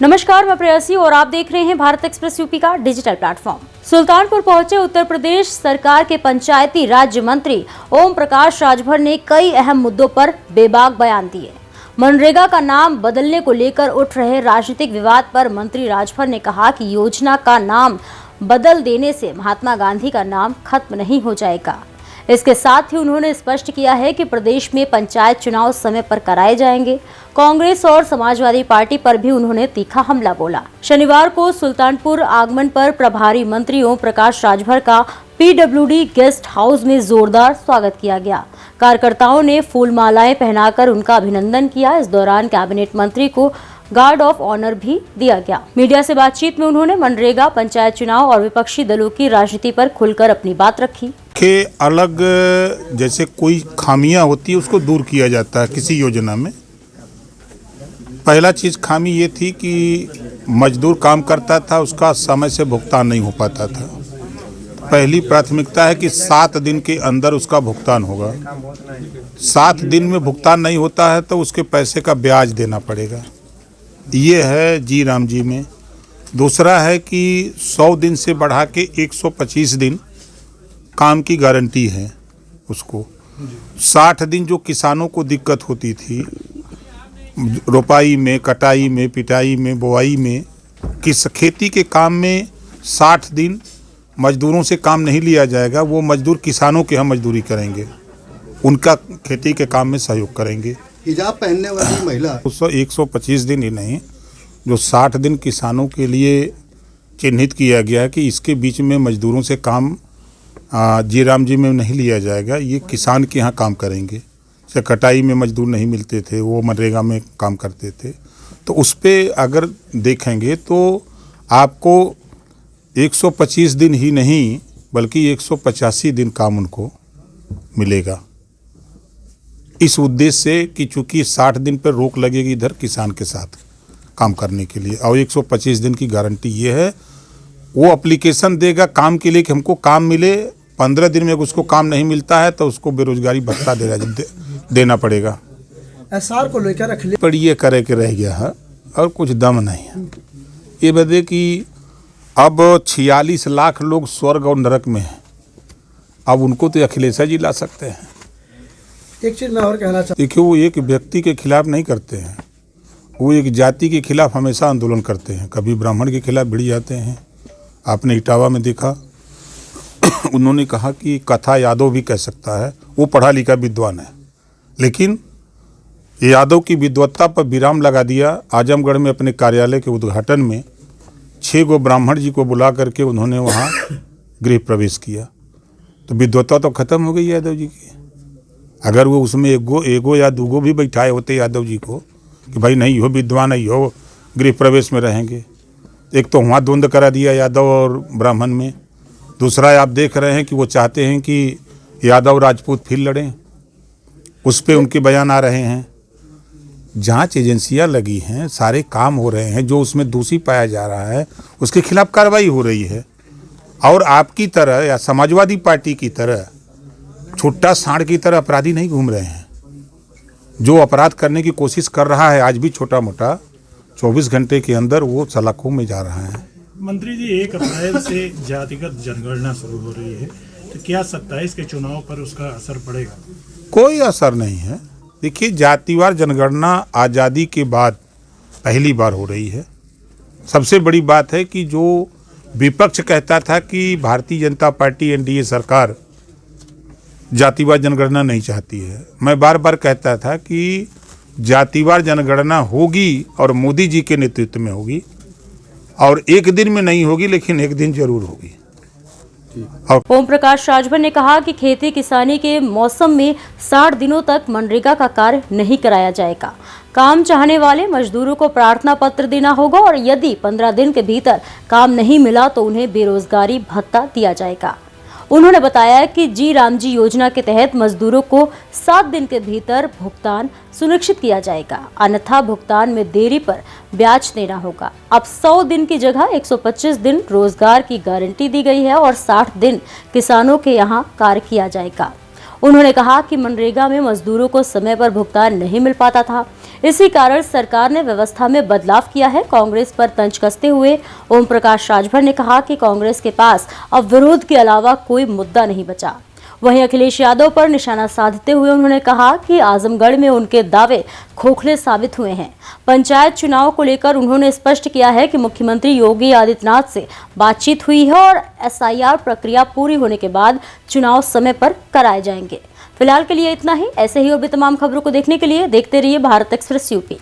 नमस्कार, मैं प्रेयसी और आप देख रहे हैं भारत एक्सप्रेस यूपी का डिजिटल प्लेटफॉर्म। सुल्तानपुर पहुंचे उत्तर प्रदेश सरकार के पंचायती राज्य मंत्री ओम प्रकाश राजभर ने कई अहम मुद्दों पर बेबाक बयान दिए। मनरेगा का नाम बदलने को लेकर उठ रहे राजनीतिक विवाद पर मंत्री राजभर ने कहा कि योजना का नाम बदल देने से महात्मा गांधी का नाम खत्म नहीं हो जाएगा। इसके साथ ही उन्होंने स्पष्ट किया है कि प्रदेश में पंचायत चुनाव समय पर कराए जाएंगे। कांग्रेस और समाजवादी पार्टी पर भी उन्होंने तीखा हमला बोला। शनिवार को सुल्तानपुर आगमन पर प्रभारी मंत्री ओम प्रकाश राजभर का पीडब्ल्यूडी गेस्ट हाउस में जोरदार स्वागत किया गया। कार्यकर्ताओं ने फूल मालाएं पहनाकर उनका अभिनंदन किया। इस दौरान कैबिनेट मंत्री को गार्ड ऑफ ऑनर भी दिया गया। मीडिया से बातचीत में उन्होंने मनरेगा, पंचायत चुनाव और विपक्षी दलों की राजनीति पर खुलकर अपनी बात रखी। के अलग जैसे कोई खामियां होती है उसको दूर किया जाता है किसी योजना में। पहला चीज़ खामी ये थी कि मजदूर काम करता था, उसका समय से भुगतान नहीं हो पाता था। पहली प्राथमिकता है कि 7 दिन के अंदर उसका भुगतान होगा। 7 दिन में भुगतान नहीं होता है तो उसके पैसे का ब्याज देना पड़ेगा। ये है जी राम जी में। दूसरा है कि 100 दिन से बढ़ा के 125 दिन काम की गारंटी है उसको। 60 दिन जो किसानों को दिक्कत होती थी रोपाई में, कटाई में, पिटाई में, बोआई में, किस खेती के काम में 60 दिन मजदूरों से काम नहीं लिया जाएगा। वो मजदूर किसानों के यहाँ मजदूरी करेंगे, उनका खेती के काम में सहयोग करेंगे। हिजाब पहनने वाली महिला 125 दिन ही नहीं, जो 60 दिन किसानों के लिए चिन्हित किया गया है कि इसके बीच में मजदूरों से काम जी राम जी में नहीं लिया जाएगा। ये किसान के यहाँ काम करेंगे। जैसे कटाई में मजदूर नहीं मिलते थे, वो मनरेगा में काम करते थे। तो उस पर अगर देखेंगे तो आपको 125 दिन ही नहीं बल्कि 185 दिन काम उनको मिलेगा। इस उद्देश्य से कि चूँकि 60 दिन पर रोक लगेगी इधर किसान के साथ काम करने के लिए, और 125 दिन की गारंटी ये है। वो एप्लीकेशन देगा काम के लिए कि हमको काम मिले। 15 दिन में उसको काम नहीं मिलता है तो उसको बेरोजगारी भत्ता देना पड़ेगा। एसआर को लेकर रख लिया पर ये करे के रह गया है और कुछ दम नहीं है। ये बता कि अब 46 लाख लोग स्वर्ग और नरक में हैं। अब उनको तो अखिलेश जी ला सकते हैं। एक चीज मैं और कहना चाहता हूँ, देखिए वो एक व्यक्ति के खिलाफ नहीं करते हैं, वो एक जाति के खिलाफ हमेशा आंदोलन करते हैं। कभी ब्राह्मण के खिलाफ भिड़ जाते हैं। आपने इटावा में देखा उन्होंने कहा कि कथा यादव भी कह सकता है, वो पढ़ा लिखा विद्वान है, लेकिन यादव की विद्वत्ता पर विराम लगा दिया। आजमगढ़ में अपने कार्यालय के उद्घाटन में 6 गो ब्राह्मण जी को बुला करके उन्होंने वहाँ गृह प्रवेश किया। तो विद्वत्ता तो खत्म हो गई यादव जी की। अगर वो उसमें एगो या दूगो भी बैठाए होते यादव जी को कि भाई नहीं हो विद्वान है, हो गृह प्रवेश में रहेंगे। एक तो वहाँ द्वंद्व करा दिया यादव और ब्राह्मण में। दूसरा आप देख रहे हैं कि वो चाहते हैं कि यादव राजपूत फिर लड़ें, उस पर उनके बयान आ रहे हैं। जांच एजेंसियां लगी हैं, सारे काम हो रहे हैं। जो उसमें दोषी पाया जा रहा है उसके खिलाफ कार्रवाई हो रही है। और आपकी तरह या समाजवादी पार्टी की तरह छुट्टा सांड की तरह अपराधी नहीं घूम रहे हैं। जो अपराध करने की कोशिश कर रहा है आज भी छोटा मोटा 24 घंटे के अंदर वो सलाखों में जा रहा है। मंत्री जी, 1 अप्रैल से जातिगत जनगणना शुरू हो रही है, तो क्या 27 के चुनाव पर उसका असर पड़ेगा? कोई असर नहीं है। देखिए, जातिवार जनगणना आज़ादी के बाद पहली बार हो रही है। सबसे बड़ी बात है कि जो विपक्ष कहता था कि भारतीय जनता पार्टी एनडीए सरकार जातिवार जनगणना नहीं चाहती है, मैं बार बार कहता था कि जातिवार जनगणना होगी और मोदी जी के नेतृत्व में होगी, और एक दिन में नहीं होगी लेकिन एक दिन जरूर होगी। ओम प्रकाश राजभर ने कहा कि खेती किसानी के मौसम में 60 दिनों तक मनरेगा का कार्य नहीं कराया जाएगा। काम चाहने वाले मजदूरों को प्रार्थना पत्र देना होगा और यदि 15 दिन के भीतर काम नहीं मिला तो उन्हें बेरोजगारी भत्ता दिया जाएगा। उन्होंने बताया कि जी राम जी योजना के तहत मजदूरों को 7 दिन के भीतर भुगतान सुनिश्चित किया जाएगा, अन्यथा भुगतान में देरी पर ब्याज देना होगा। अब 100 दिन की जगह 125 दिन रोजगार की गारंटी दी गई है और 60 दिन किसानों के यहाँ कार्य किया जाएगा। उन्होंने कहा कि मनरेगा में मजदूरों को समय पर भुगतान नहीं मिल पाता था, इसी कारण सरकार ने व्यवस्था में बदलाव किया है। कांग्रेस पर तंज कसते हुए ओम प्रकाश राजभर ने कहा कि कांग्रेस के पास अब विरोध के अलावा कोई मुद्दा नहीं बचा। वहीं अखिलेश यादव पर निशाना साधते हुए उन्होंने कहा कि आजमगढ़ में उनके दावे खोखले साबित हुए हैं। पंचायत चुनाव को लेकर उन्होंने स्पष्ट किया है कि मुख्यमंत्री योगी आदित्यनाथ से बातचीत हुई है और SIR प्रक्रिया पूरी होने के बाद चुनाव समय पर कराए जाएंगे। फिलहाल के लिए इतना ही। ऐसे ही और भी तमाम खबरों को देखने के लिए देखते रहिए भारत एक्सप्रेस यूपी।